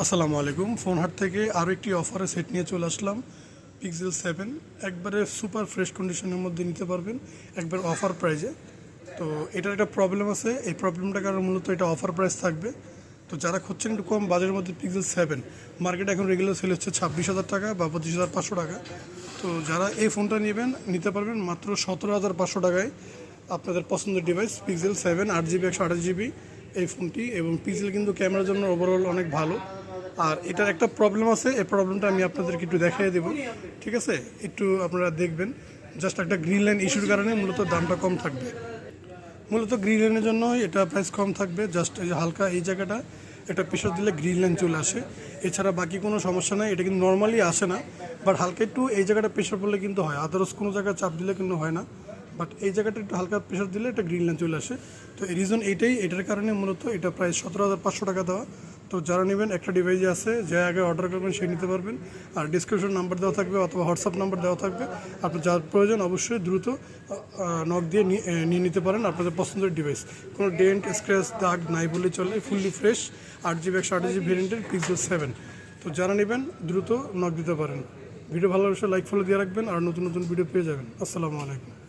আসসালামু আলাইকুম। ফোন হাট থেকে আরও একটি অফারে সেট নিয়ে চলে আসলাম। পিক্সেল 7 একবারে সুপার ফ্রেশ কন্ডিশনের মধ্যে নিতে পারবেন, একবার অফার প্রাইজে। তো এটার একটা প্রবলেম আছে, এই প্রবলেমটার কারণে মূলত এটা অফার প্রাইস থাকবে। তো যারা খুঁজছেন একটু কম বাজেটের মধ্যে পিক্সেল 7, মার্কেটে এখন রেগুলার সেল হচ্ছে 26,000 টাকা বা 25,500 টাকা। তো যারা এই ফোনটা নেবেন নিতে পারবেন মাত্র 17,500 টাকায় আপনাদের পছন্দের ডিভাইস পিক্সেল 7 8GB 128GB এই ফোনটি। এবং পিক্সেল কিন্তু ক্যামেরার জন্য ওভারঅল অনেক ভালো। আর এটার একটা প্রবলেম আছে, এই প্রবলেমটা আমি আপনাদেরকে একটু দেখিয়ে দেবো, ঠিক আছে? একটু আপনারা দেখবেন, জাস্ট একটা গ্রিন লাইন ইস্যুর কারণে মূলত দামটা কম থাকবে। মূলত গ্রিন লাইনের জন্য এটা প্রাইস কম থাকবে। জাস্ট এই যে হালকা এই জায়গাটা এটা প্রেশার দিলে গ্রিন লাইন চলে আসে, এছাড়া বাকি কোনো সমস্যা নাই। এটা কিন্তু নর্মালি আসে না, বাট হালকা একটু এই জায়গাটা প্রেশার পড়লে কিন্তু হয়, আদারস কোনো জায়গায় চাপ দিলে কিন্তু হয় না। বাট এই জায়গাটা একটু হালকা প্রেশার দিলে এটা গ্রিন লাইন চলে আসে। তো এই রিজন এইটাই, এটার কারণে মূলত এটা প্রায় 17,500 টাকা দেওয়া। তো যারা নেবেন একটা ডিভাইসে আছে, যে আগে অর্ডার করবেন সেই নিতে পারবেন। আর ডিসক্রিপশন নাম্বার দেওয়া থাকবে অথবা হোয়াটসঅ্যাপ নাম্বার দেওয়া থাকবে, আপনার যার প্রয়োজন অবশ্যই দ্রুত নক দিয়ে নিয়ে নিতে পারেন আপনাদের পছন্দের ডিভাইস। কোনো ডেন্ট স্ক্র্যাচ দাগ নাই বলে চলে, ফুললি ফ্রেশ 8GB 128GB ভেরিয়েন্টের পিক্সেল 7। তো যারা নেবেন দ্রুত নক দিতে পারেন। ভিডিও ভালো লাগলে লাইক ফলো দিয়ে রাখবেন আর নতুন নতুন ভিডিও পেয়ে যাবেন। আসসালামু আলাইকুম।